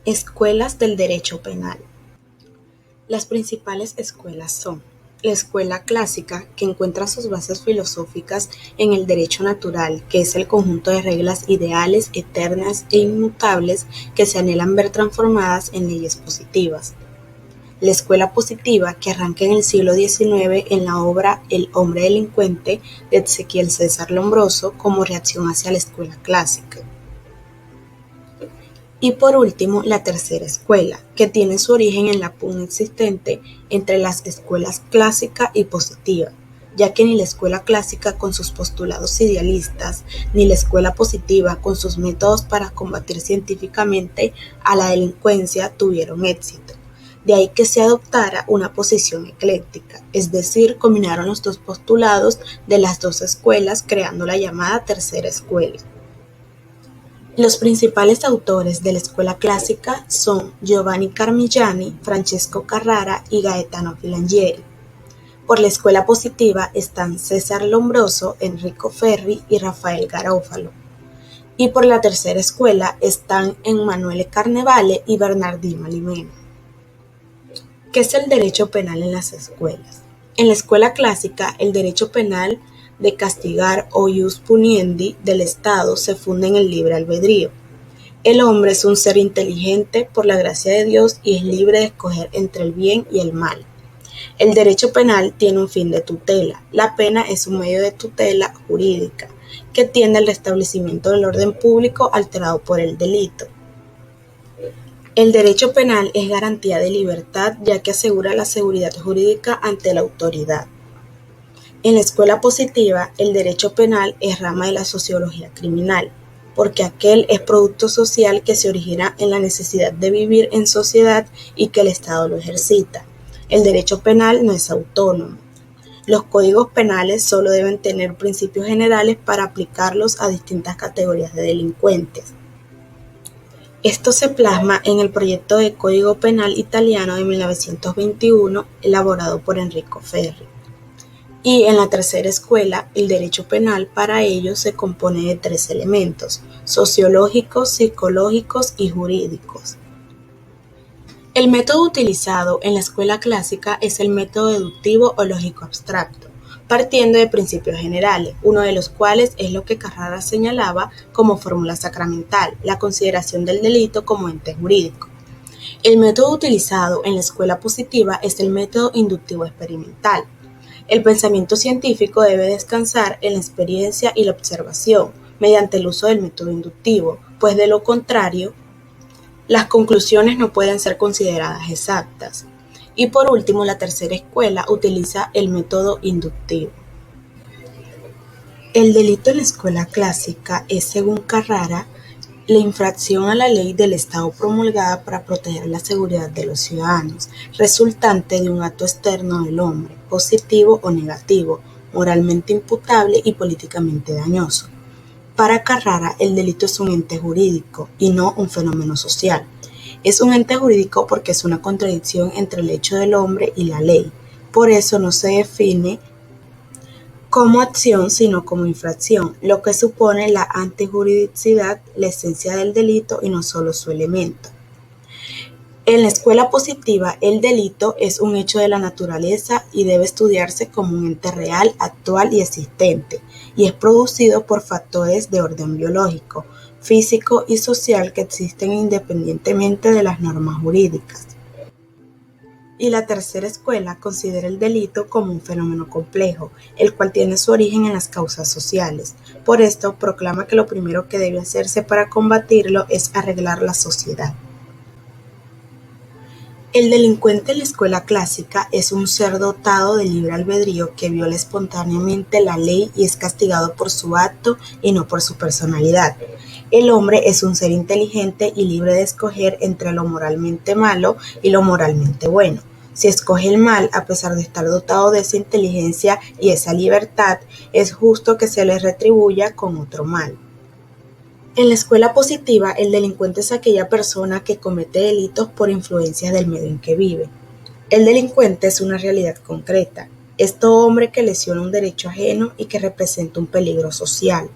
Escuelas del derecho penal. Las principales escuelas son la escuela clásica, que encuentra sus bases filosóficas en el derecho natural, que es el conjunto de reglas ideales, eternas e inmutables que se anhelan ver transformadas en leyes positivas. La escuela positiva, que arranca en el siglo XIX en la obra El hombre delincuente de Ezequiel César Lombroso como reacción hacia la escuela clásica. Y por último, la tercera escuela, que tiene su origen en la pugna existente entre las escuelas clásica y positiva, ya que ni la escuela clásica con sus postulados idealistas, ni la escuela positiva con sus métodos para combatir científicamente a la delincuencia tuvieron éxito. De ahí que se adoptara una posición ecléctica, es decir, combinaron los dos postulados de las dos escuelas creando la llamada tercera escuela. Los principales autores de la escuela clásica son Giovanni Carmigliani, Francesco Carrara y Gaetano Filangieri. Por la escuela positiva están César Lombroso, Enrico Ferri y Rafael Garofalo. Y por la tercera escuela están Emanuele Carnevale y Bernardino Alimeno. ¿Qué es el derecho penal en las escuelas? En la escuela clásica, el derecho penal de castigar o ius puniendi del Estado se funda en el libre albedrío. El hombre es un ser inteligente por la gracia de Dios y es libre de escoger entre el bien y el mal. El derecho penal tiene un fin de tutela. La pena es un medio de tutela jurídica que tiende al restablecimiento del orden público alterado por el delito. El derecho penal es garantía de libertad, ya que asegura la seguridad jurídica ante la autoridad. En la escuela positiva, el derecho penal es rama de la sociología criminal, porque aquel es producto social que se origina en la necesidad de vivir en sociedad y que el Estado lo ejercita. El derecho penal no es autónomo. Los códigos penales solo deben tener principios generales para aplicarlos a distintas categorías de delincuentes. Esto se plasma en el proyecto de Código Penal italiano de 1921, elaborado por Enrico Ferri. Y en la tercera escuela, el derecho penal para ello se compone de tres elementos: sociológicos, psicológicos y jurídicos. El método utilizado en la escuela clásica es el método deductivo o lógico abstracto, partiendo de principios generales, uno de los cuales es lo que Carrara señalaba como fórmula sacramental, la consideración del delito como ente jurídico. El método utilizado en la escuela positiva es el método inductivo experimental. El pensamiento científico debe descansar en la experiencia y la observación, mediante el uso del método inductivo, pues de lo contrario, las conclusiones no pueden ser consideradas exactas. Y por último, la tercera escuela utiliza el método inductivo. El delito en la escuela clásica es, según Carrara, la infracción a la ley del Estado promulgada para proteger la seguridad de los ciudadanos, resultante de un acto externo del hombre, positivo o negativo, moralmente imputable y políticamente dañoso. Para Carrara, el delito es un ente jurídico y no un fenómeno social. Es un ente jurídico porque es una contradicción entre el hecho del hombre y la ley. Por eso no se define como acción, sino como infracción, lo que supone la antijuridicidad, la esencia del delito y no solo su elemento. En la escuela positiva, el delito es un hecho de la naturaleza y debe estudiarse como un ente real, actual y existente, y es producido por factores de orden biológico, físico y social que existen independientemente de las normas jurídicas. Y la tercera escuela considera el delito como un fenómeno complejo, el cual tiene su origen en las causas sociales. Por esto, proclama que lo primero que debe hacerse para combatirlo es arreglar la sociedad. El delincuente en la escuela clásica es un ser dotado de libre albedrío que viola espontáneamente la ley y es castigado por su acto y no por su personalidad. El hombre es un ser inteligente y libre de escoger entre lo moralmente malo y lo moralmente bueno. Si escoge el mal, a pesar de estar dotado de esa inteligencia y esa libertad, es justo que se le retribuya con otro mal. En la escuela positiva, el delincuente es aquella persona que comete delitos por influencias del medio en que vive. El delincuente es una realidad concreta. Es todo hombre que lesiona un derecho ajeno y que representa un peligro social.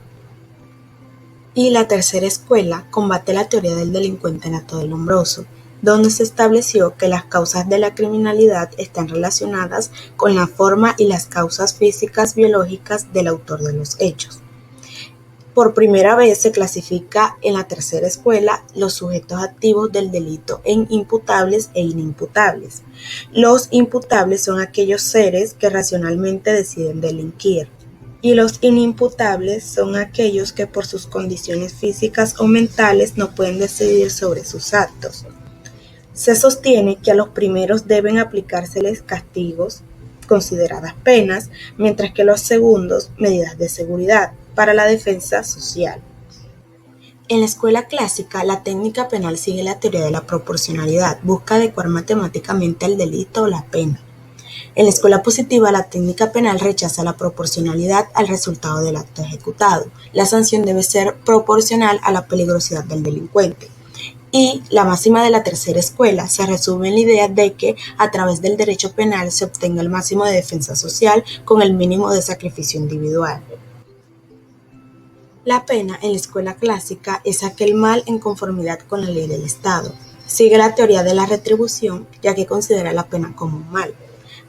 Y la tercera escuela combate la teoría del delincuente nato del hombroso, donde se estableció que las causas de la criminalidad están relacionadas con la forma y las causas físicas biológicas del autor de los hechos. Por primera vez se clasifica en la tercera escuela los sujetos activos del delito en imputables e inimputables. Los imputables son aquellos seres que racionalmente deciden delinquir, y los inimputables son aquellos que por sus condiciones físicas o mentales no pueden decidir sobre sus actos. Se sostiene que a los primeros deben aplicárseles castigos, consideradas penas, mientras que a los segundos medidas de seguridad para la defensa social. En la escuela clásica, la técnica penal sigue la teoría de la proporcionalidad, busca adecuar matemáticamente el delito o la pena. En la escuela positiva, la técnica penal rechaza la proporcionalidad al resultado del acto ejecutado. La sanción debe ser proporcional a la peligrosidad del delincuente. Y la máxima de la tercera escuela se resume en la idea de que a través del derecho penal se obtenga el máximo de defensa social con el mínimo de sacrificio individual. La pena en la escuela clásica es aquel mal en conformidad con la ley del Estado. Sigue la teoría de la retribución, ya que considera la pena como un mal.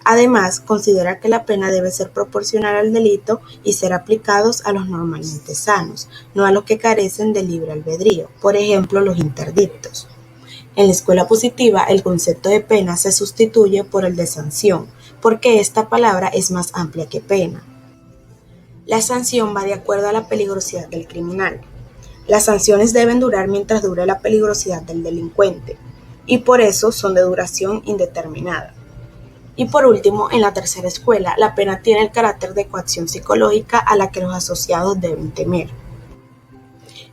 Además, considera que la pena debe ser proporcional al delito y ser aplicados a los normalmente sanos, no a los que carecen de libre albedrío, por ejemplo, los interdictos. En la escuela positiva, el concepto de pena se sustituye por el de sanción, porque esta palabra es más amplia que pena. La sanción va de acuerdo a la peligrosidad del criminal. Las sanciones deben durar mientras dure la peligrosidad del delincuente, y por eso son de duración indeterminada. Y por último, en la tercera escuela, la pena tiene el carácter de coacción psicológica a la que los asociados deben temer.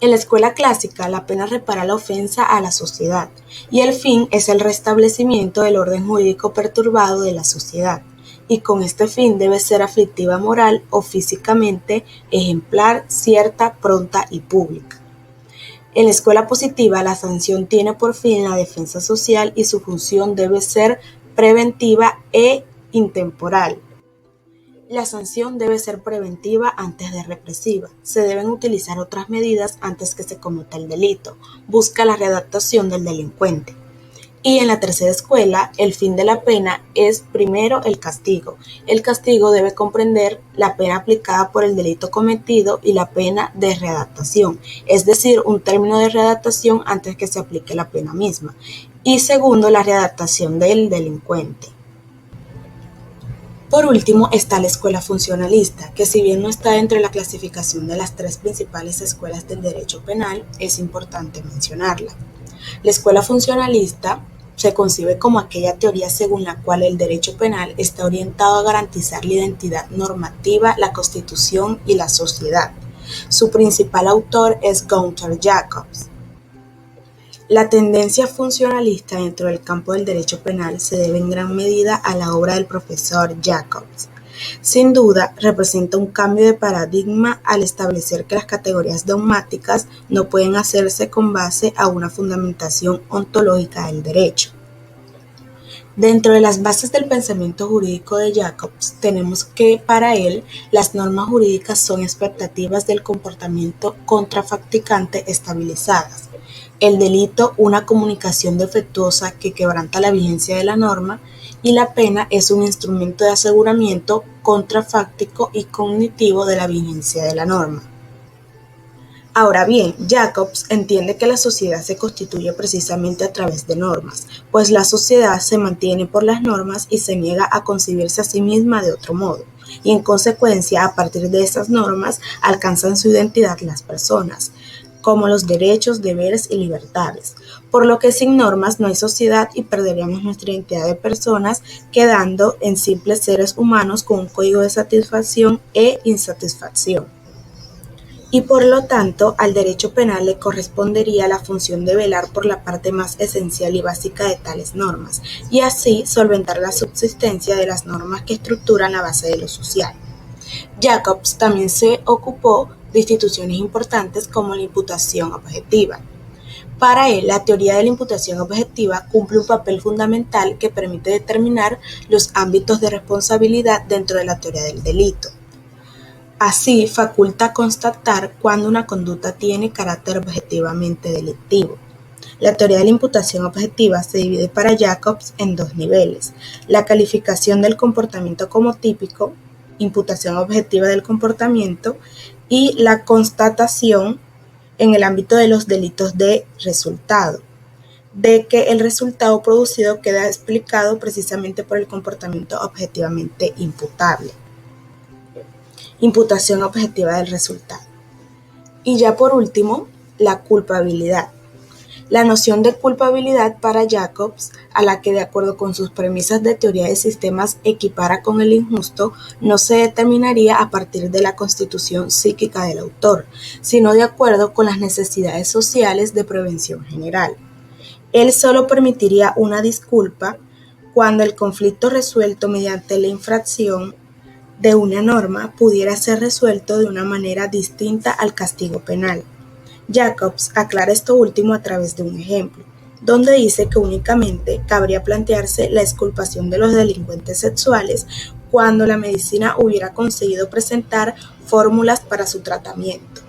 En la escuela clásica, la pena repara la ofensa a la sociedad, y el fin es el restablecimiento del orden jurídico perturbado de la sociedad, y con este fin debe ser aflictiva moral o físicamente, ejemplar, cierta, pronta y pública. En la escuela positiva, la sanción tiene por fin la defensa social y su función debe ser preventiva e intemporal. La sanción debe ser preventiva antes de represiva. Se deben utilizar otras medidas antes que se cometa el delito. Busca la readaptación del delincuente. Y en la tercera escuela, el fin de la pena es primero el castigo. El castigo debe comprender la pena aplicada por el delito cometido y la pena de readaptación, es decir, un término de readaptación antes que se aplique la pena misma. Y segundo, la readaptación del delincuente. Por último está la escuela funcionalista, que si bien no está dentro de la clasificación de las tres principales escuelas del derecho penal, es importante mencionarla. La escuela funcionalista se concibe como aquella teoría según la cual el derecho penal está orientado a garantizar la identidad normativa, la Constitución y la sociedad. Su principal autor es Gunther Jacobs. La tendencia funcionalista dentro del campo del derecho penal se debe en gran medida a la obra del profesor Jacobs. Sin duda, representa un cambio de paradigma al establecer que las categorías dogmáticas no pueden hacerse con base a una fundamentación ontológica del derecho. Dentro de las bases del pensamiento jurídico de Jacobs, tenemos que para él las normas jurídicas son expectativas del comportamiento contrafacticante estabilizadas. El delito, una comunicación defectuosa que quebranta la vigencia de la norma, y la pena es un instrumento de aseguramiento contrafáctico y cognitivo de la vigencia de la norma. Ahora bien, Jacobs entiende que la sociedad se constituye precisamente a través de normas, pues la sociedad se mantiene por las normas y se niega a concebirse a sí misma de otro modo, y en consecuencia, a partir de esas normas, alcanzan su identidad las personas, como los derechos, deberes y libertades, por lo que sin normas no hay sociedad y perderíamos nuestra identidad de personas, quedando en simples seres humanos con un código de satisfacción e insatisfacción. Y por lo tanto, al derecho penal le correspondería la función de velar por la parte más esencial y básica de tales normas, y así solventar la subsistencia de las normas que estructuran la base de lo social. Jacobs también se ocupó de instituciones importantes como la imputación objetiva. Para él, la teoría de la imputación objetiva cumple un papel fundamental que permite determinar los ámbitos de responsabilidad dentro de la teoría del delito. Así, faculta constatar cuando una conducta tiene carácter objetivamente delictivo. La teoría de la imputación objetiva se divide para Jacobs en dos niveles: la calificación del comportamiento como típico, imputación objetiva del comportamiento, y la constatación en el ámbito de los delitos de resultado, de que el resultado producido queda explicado precisamente por el comportamiento objetivamente imputable. Imputación objetiva del resultado. Y ya por último, la culpabilidad. La noción de culpabilidad para Jacobs, a la que de acuerdo con sus premisas de teoría de sistemas equipara con el injusto, no se determinaría a partir de la constitución psíquica del autor, sino de acuerdo con las necesidades sociales de prevención general. Él solo permitiría una disculpa cuando el conflicto resuelto mediante la infracción de una norma pudiera ser resuelto de una manera distinta al castigo penal. Jacobs aclara esto último a través de un ejemplo, donde dice que únicamente cabría plantearse la exculpación de los delincuentes sexuales cuando la medicina hubiera conseguido presentar fórmulas para su tratamiento.